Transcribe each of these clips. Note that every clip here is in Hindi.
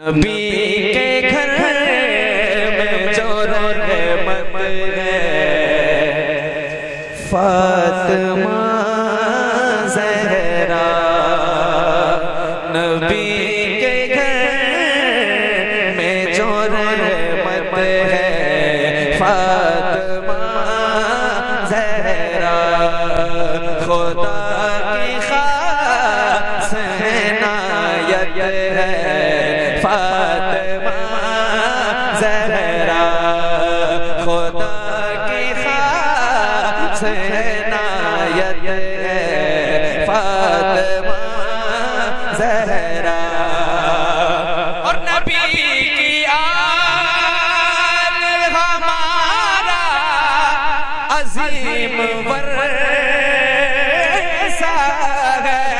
नबी के घर में जो रहमत है, फातिमा ज़हरा। नबी के घर में जो रहमत है, फातिमा ज़हरा। खुदा की खास इनायत है, फातिमा ज़हरा। खुदा की खास इनायत है, फातिमा ज़हरा। और नबी की आल हमारा अजीम वर्सा है।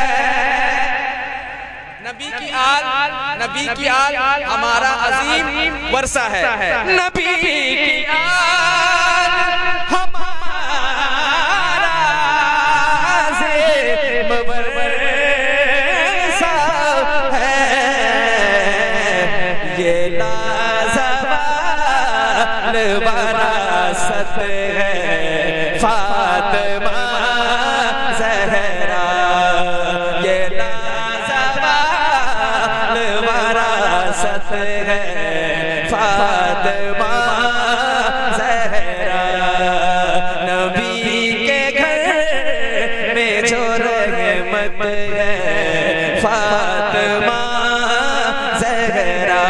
नबी की आल हमारा अजीम वर्षा है। नबी की आल हमारा अजीम वर्षा है। ये लाजवाल वरासत है, फातिमा ज़हरा। ये वरासत है, फातिमा ज़हरा। नबी के घर में जो रहमत है, फातिमा ज़हरा।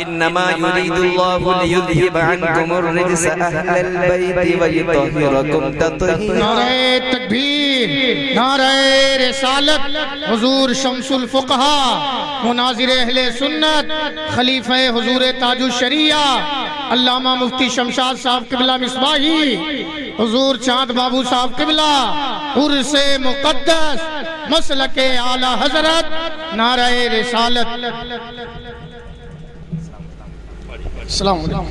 इन्नमा युरीदुल्लाहु लियुज़हिबा अन्कुमुर रिज्स अहलल बैति व युतहिरकुम तत्हीरा। नारे तकबीर, नारे रिसालत। हुजूर शम्सुल फुक़हा, मुनाज़िर अहले सुन्नत, खलीफे हुजूर ताजुश शरिया अल्लामा मुफ्ती शमशाद साहब क़िबला मिसबाही, हुजूर चाँद बाबू साहब क़िबला, उर्से मुक़द्दस मसलके आला हज़रत। नारे रिसालत। अस्सलाम वालेकुम।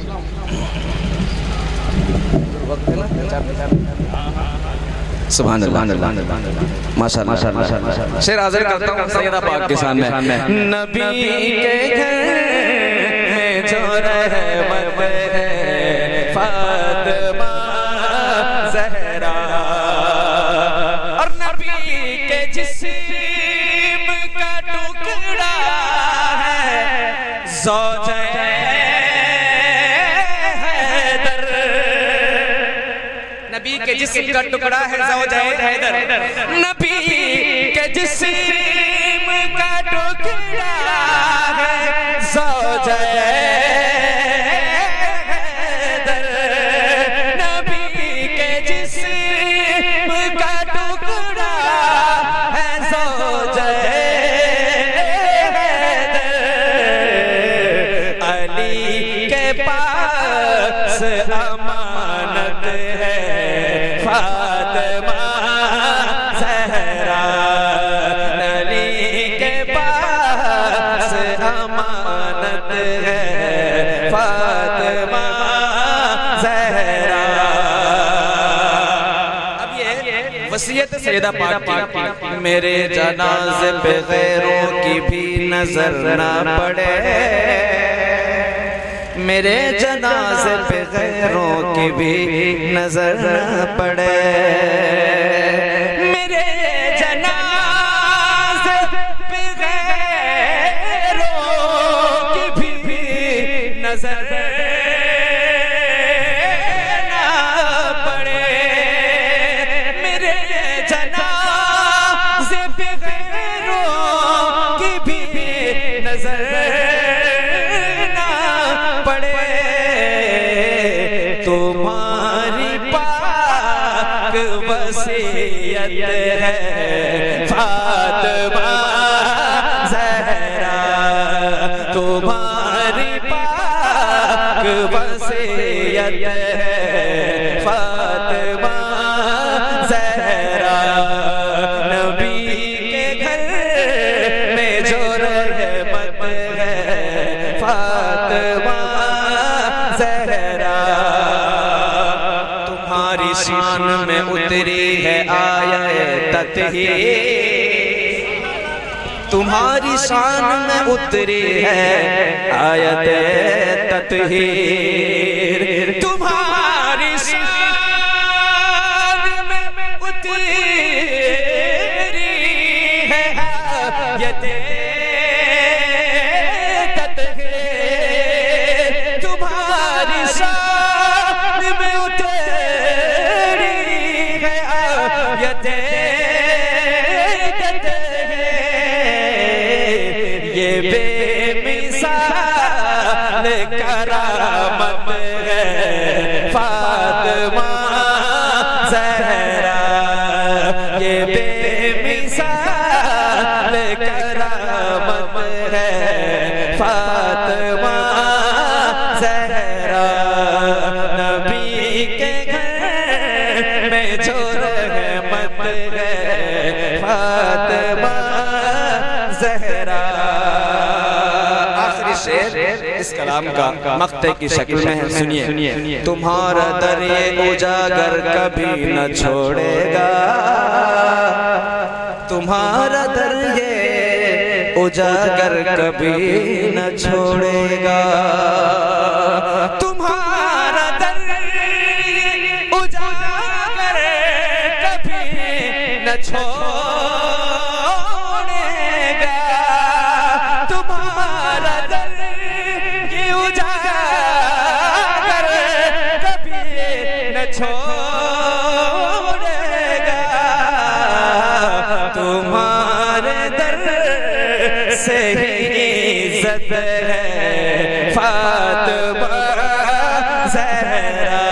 सुभान अल्लाह, माशाअल्लाह। शेर हाज़िर करता हूँ सैयदा पाक के सामने। नबी के घर में जो रहमत है, फातिमा ज़हरा। और नबी के जिस्म का टुकड़ा है, ज़ौजे नबी के जिस्म का टुकड़ा है, ज़ौजे हैदर। नबी के जिस्म का टुकड़ा है, ज़ौजे हैदर। नबी के जिस्म का टुकड़ा है, ज़ौजे हैदर। अली के पास अमानत है, फातिमा ज़हरा। अली के पास अमानत है, फातिमा ज़हरा। अब ये वसीयत सैयदा पाक की, मेरे जनाज़े पे गैरों की भी नजर ना पड़े, मेरे जनाज़े पे गैरों की भी नजर न पड़े। मेरे जनाज़े पे गैरों की भी नजर न पड़े। मेरे जनाज़े पे गैरों की भी नजर तुम्हारी पाक वसीयत है, फातिमा ज़हरा। तुम्हारी पाक वसीयत है, फातिमा ज़हरा। नबी के घर में जो रहमत है, फातिमा ज़हरा। तुम्हारी शान में उतरी है आया तत्हीर, तुम्हारी शान में उतरी है आयत तत्हीर, तुम्हारी शान में उतरी है आयत तत्हीर, तुम्हारी शान में उतरी है आयत बेमिसाल करामत है फातिमा ज़हरा, ये बेमिसाल करामत है फातिमा ज़हरा। नबी के घर में जो रहमत है फातिमा ज़हरा। शेर इस कलाम का मक्ते की शक्ल में है, सुनिए। तुम्हारा दर ये उजागर कभी न छोड़ेगा, तुम्हारा दर ये उजागर कभी न छोड़ेगा, तुम्हारा दर उजागर कभी न छोड़ेगा, तुम्हारा छोड़ेगा, तुम्हारे दर से ही इज्जत है फातिमा ज़हरा,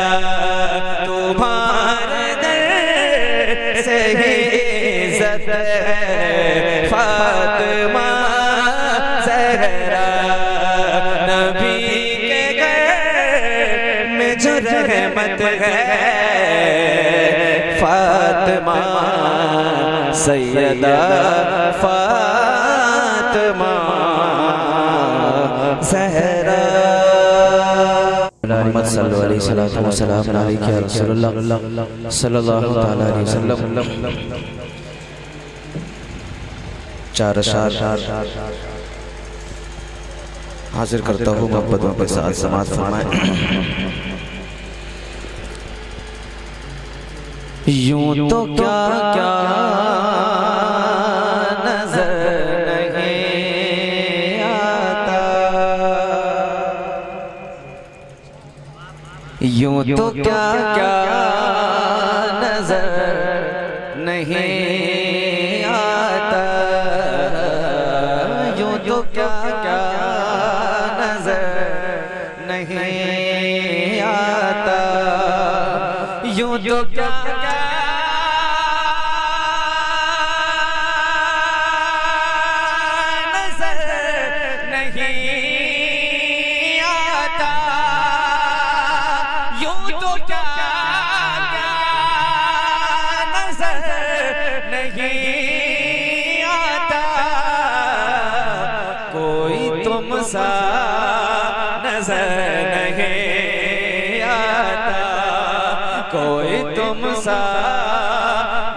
तुम्हारे दर से ही इज्जत है फातिमा ज़हरा। नबी के घर में जो रहमत है फातिमा सैयदा फातिमा ज़हरा। मोहम्मद सल्लल्लाहु अलैहि वसल्लम या रसूलुल्लाह सल्लल्लाहु तआला अलैहि वसल्लम। चार अशार हाजिर करता हूँ, मोहब्बतों के साथ समाअत फरमाएं। यूं तो क्या क्या नजर नहीं आता, यूं तो क्या क्या नजर नहीं आता, यूं तो क्या क्या नजर नहीं आता, यूं तो क्या सा नजर नहीं आता, कोई तुम सा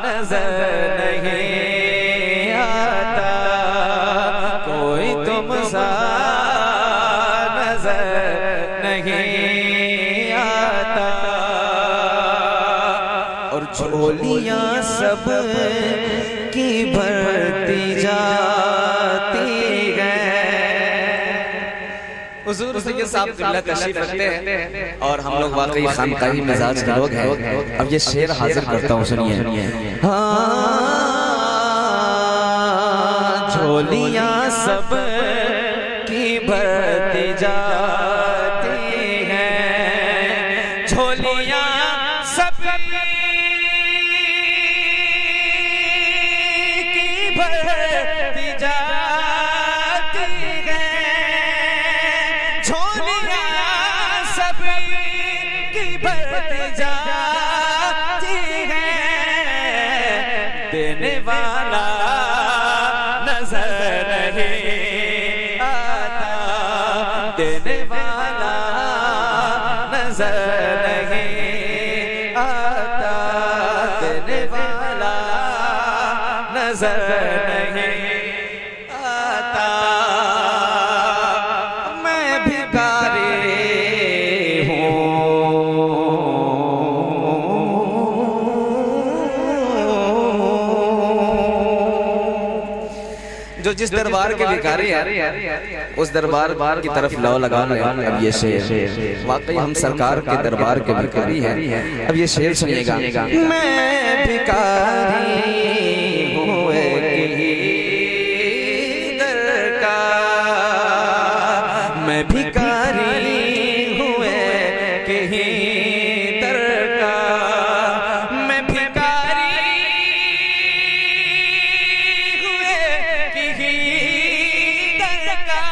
नजर नहीं आता, कोई तुम सा नजर नहीं आता। और झोलियां सब की भरती जाती है। हुजूर सैयद साहब तशरीफ रखते हैं और हम लोग वाकई खानकाही मिजाज के लोग हैं। अब ये शेर हाजिर करता हूँ, सुनिए। झोलियां सब की भरती जाती हैं, झोलियां सब की भरती जाती हैं, झोलियां सब की भरती जाती हैं। देने वाला नजर नहीं आता, देने वाला नजर नहीं आता, देने वाला नजर नहीं जो जिस दरबार के भिखारी हैं उस दरबार की तरफ लौ लगा रहे हैं। अब ये शेर वाकई हम सरकार के दरबार के भिखारी हैं। अब ये शेर सुनिएगा। मैं भिखारी हूँ दर का, मैं भिखारी हूँ कहीं दर का, मैं भिखारी हुए कहीं दर का,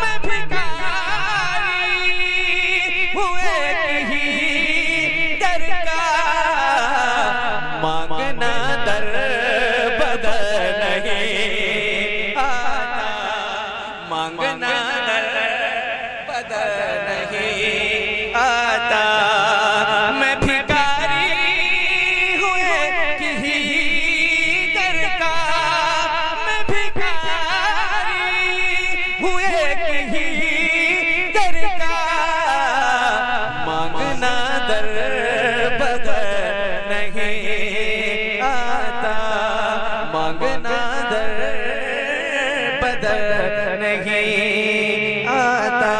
मैं भिखारी हुए कहीं दर का, मांगना दर बदर नहीं आता, मांगना दर बदर नहीं आता, मैं भिखारी हुए कहीं दर का, मैं भिखारी हुए कहीं दर का, मांगना दर बदर नहीं आता, मांगना दर बदर नहीं आता।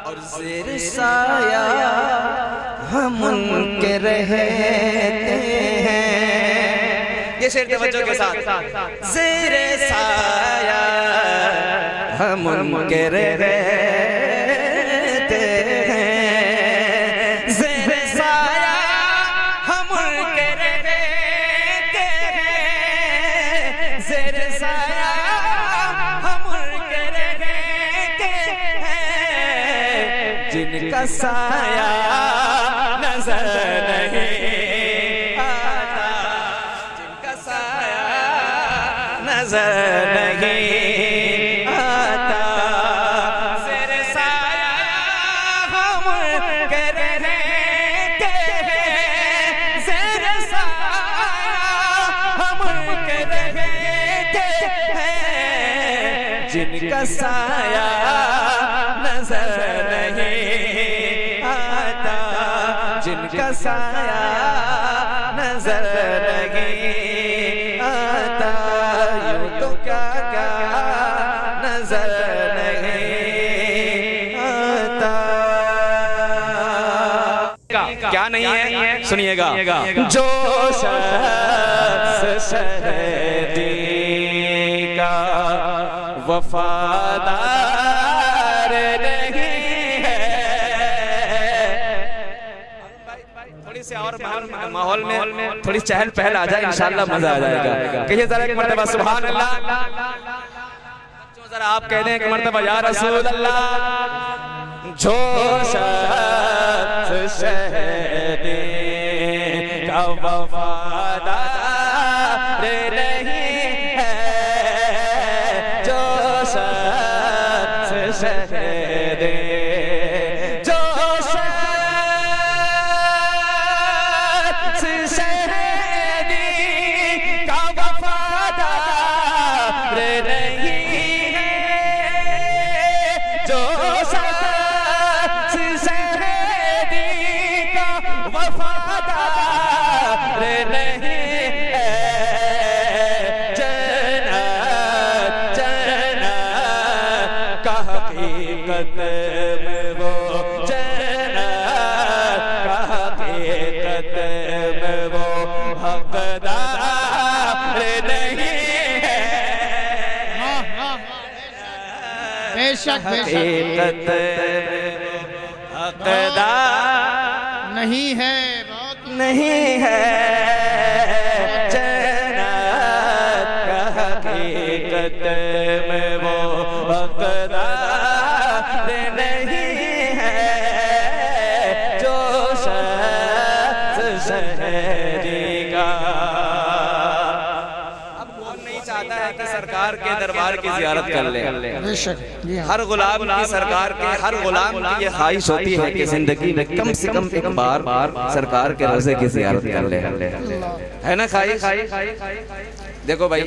और ज़ेर साया हम उनके रहते हैं। ये शेर तवज्जो के साथ। ज़ेर साया हम उनके रहते हैं, ज़ेर साया हम उनके रहते हैं, ज़ेर साया हम उनके रहते हैं, जिनका साया नजर नहीं आता, जिनका साया नजर नहीं आता, ज़ेर साया हम उनके रहते हैं, ज़ेर साया हम उनके रहते हैं, जिनका साया नजर नहीं आता, जिनका साया नजर नहीं आता। यूं तो क्या क्या नजर नहीं आता। क्या नहीं है सुनिएगा। जो शख्स शहदी का वफादार नहीं है, थोड़ी से और माहौल में थोड़ी चहल पहल आ जाए, इंशाल्लाह मजा आ जाएगा। कहिए जरा एक मर्तबा सुभान अल्लाह। जरा आप कह दें एक मर्तबा या रसूल अल्लाह। जो शख्स शहदी का वफादार नहीं है, जो शख्स शहदी, जो शख्स शहदी का वफादार नहीं है, जो शख्स शहदी का वफादार नहीं है, जन्नत जन्नत का हकीकत में वो, जन्नत का हकीकत में वो हकदार नहीं है, बेशक हकीकत में हकदार नहीं है, नहीं है, जन्नत का हकीकत में वो हकदार नहीं है, जो शख्स शहदी का। अब कौन नहीं चाहता है कि सरकार के दरबार की ज़ियारत कर ले। बेशक हर गुलाम की सरकार के, हर गुलाम की ये ख्वाहिश होती है कि जिंदगी में कम से कम एक बार सरकार के रोजे की ज़ियारत कर ले, है ना ख्वाहिश। देखो भाई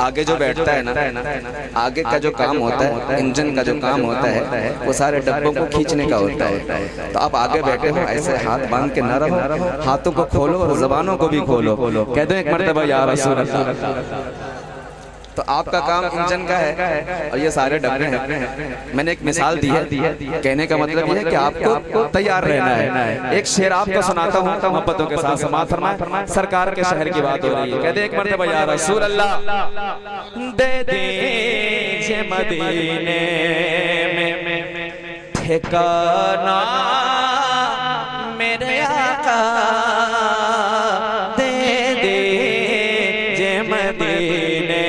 आगे जो बैठता है ना, आगे का जो काम होता है, इंजन का जो काम होता है, वो सारे डब्बों को खींचने का होता है। तो आप आगे बैठे हो, ऐसे हाथ बांध के न रहो, हाथों को खोलो और ज़बानों को भी खोलो। कह दो एक मर्तबा या रसूल अल्लाह। तो आपका काम इंजन का है और ये सारे डब्बे हैं। मैंने एक मिसाल दी है, कहने का मतलब ये है कि आपको तैयार रहना है। एक शेर आपको सुनाता हूँ मोहब्बतों के साथ, समाअत फरमाएं। सरकार के शहर की बात हो रही है, कहते एक मरतबा या रसूल अल्लाह दे दीजिए मदीने में ठिकाना मेरे आका, दे दीजिए मदीने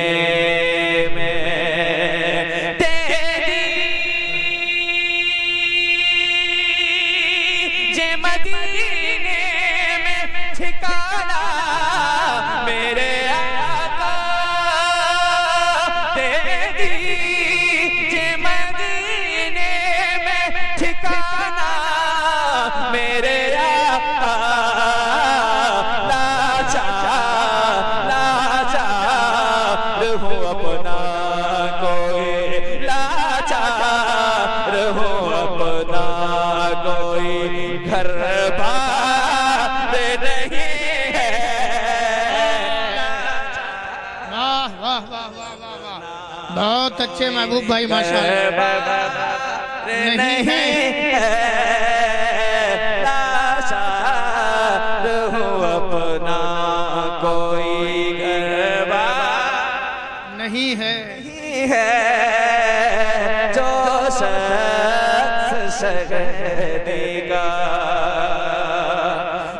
बहुत अच्छे महबूब भाई माशाअल्लाह। नहीं है अपना कोई घर नहीं है जो शख्स देगा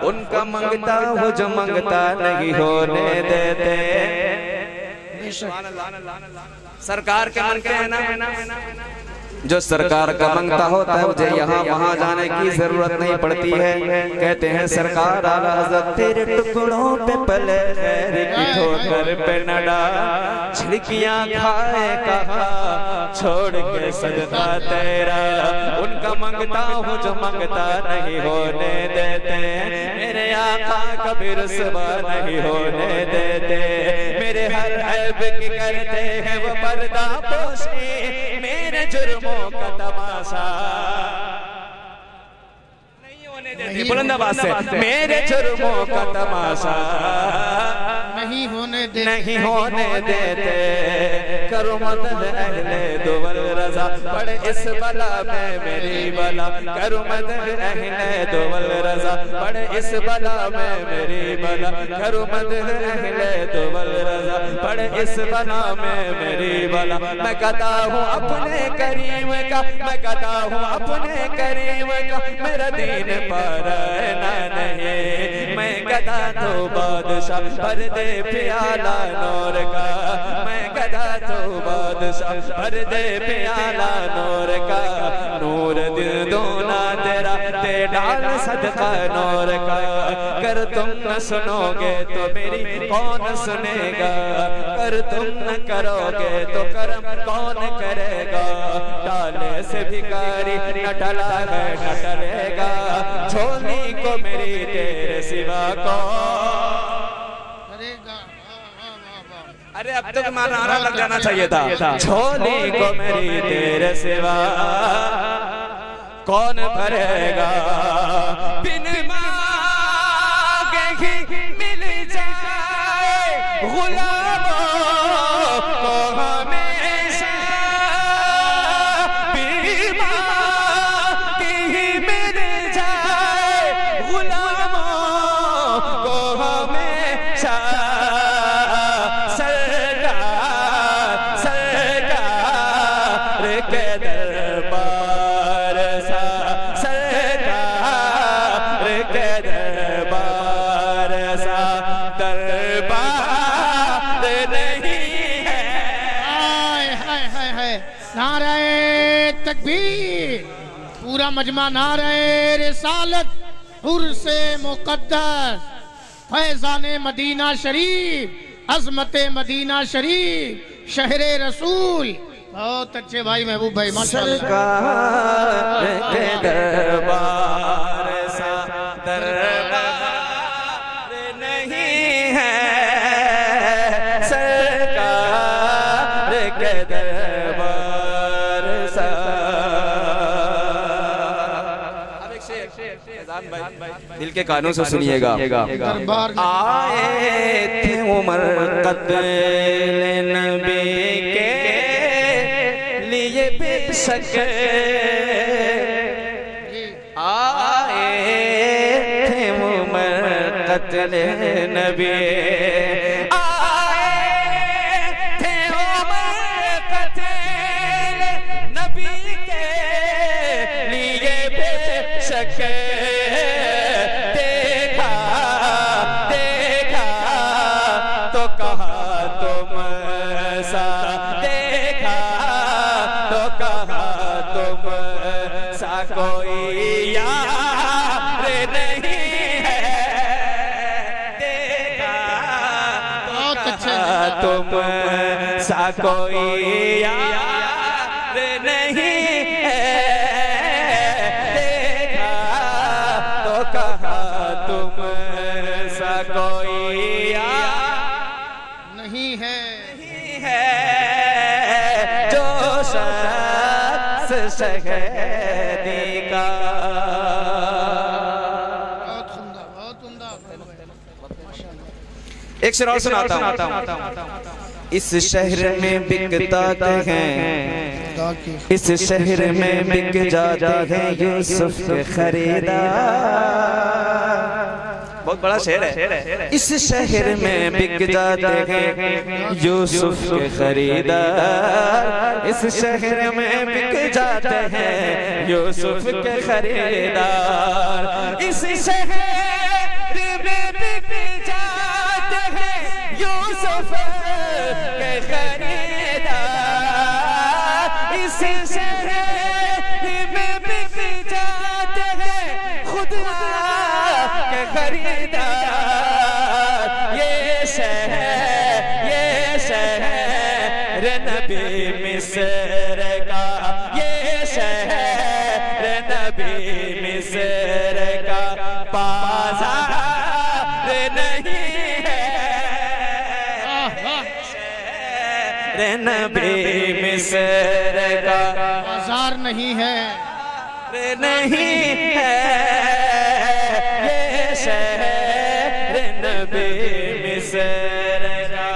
उनका मंगता हो जो मंगता नहीं होने देते। सरकार के मंगते हैं ना, जो सरकार का मंगता होता है मुझे यहाँ वहाँ जाने की जरूरत नहीं पड़ती है। कहते हैं सरकार आला हज़रत तेरे टुकड़ों पे पले खैर की ठोकर पे न डाल, छिड़कियाँ खाए कहा छोड़ के सजदा तेरा। उनका मंगता हूँ जो मंगता नहीं होने देते, मेरे आका कभी रुसवा नहीं होने देते। मेरे हर ऐब की करते हैं वो पर्दा पोशी, मेरे जुर्मों का तमाशा नहीं होने देते। बुलंद आवाज से, मेरे जुर्मों का तमाशा नहीं होने देते। करो मदद अहले दुवल रजा, पढ़ इस बला में मेरी बला। करो मदद अहले दुवल रजा, पढ़ इस बला में मेरी बला। करो मदद अहले दुवल रजा, पढ़ इस बला में मेरी बला। मैं कहता हूँ अपने करीम का, मैं कहता हूँ अपने करीम का, मेरा दीन पर नहीं। मैं गदा तो बादशाह पर दे प्याला नूर का, मैं गदा तो बादशाह पर दे प्याला नूर का। नूर दिल दोना तेरा दे डाल सदका नूर का। कर तुम न सुनोगे तो मेरी कौन सुनेगा, कर तुम न करोगे तो करम कौन करेगा। डाले से भिखारी न टला है न टलेगा, झोली को मेरी तेरे सिवा कौन। अरे अब तो नारा लग जाना चाहिए था। झोली को मेरी तेरे सिवा कौन भरेगा। बिन मांगे ही मिल जाए गुलामों को हमेशा, बिन मांगे ही मिल जाए गुलामों को हमेशा। तकबीर, पूरा मजमा नारे रिसालत, उर्से मुक़द्दस, फैज़ाने मदीना शरीफ, अज़मते मदीना शरीफ, शहरे रसूल। बहुत अच्छे भाई महबूब भाई माशाअल्लाह। सरकार के दरबार सा दरबार नहीं है, सरकार के दरबार सा। अब एक शेर दिल के कानों से सुनिएगा। आए थे उमर कत्ल नबी बेशक आए थे मुमक़्क़त नबी, देखा देखा तो कहा तुम सा, देखा तो कहा तुम सा कोई यार नहीं है, देखा बहुत अच्छा तुम सा कोई यार नहीं है, कहा तुम सा कोई नहीं है, जो शख्स शहदी का। बहुत उम्दा, बहुत उम्दा। एक शेर और सुनाता हूँ। इस शहर में बिकता हैं, इस शहर में बिक जाते हैं यूसुफ के खरीदार। बहुत बड़ा शेर है। इस शहर में बिक जाते हैं यूसुफ के खरीदार, इस शहर में बिक जाते हैं यूसुफ के खरीदार, इस शहर में बिक जाते हैं यूसुफ के खरीदार, इस शहर में बिक जाते हैं खुदा के खरीदार। ये शहर नबी मिस्र का, ये शहर नबी मिस्र का बाजार नहीं है, नबी मिस्र का बाजार नहीं है, नहीं है, ये शहर नबी मिस्र का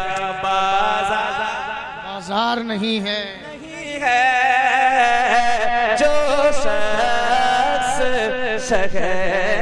बाजार नहीं है, जो शख्स शहर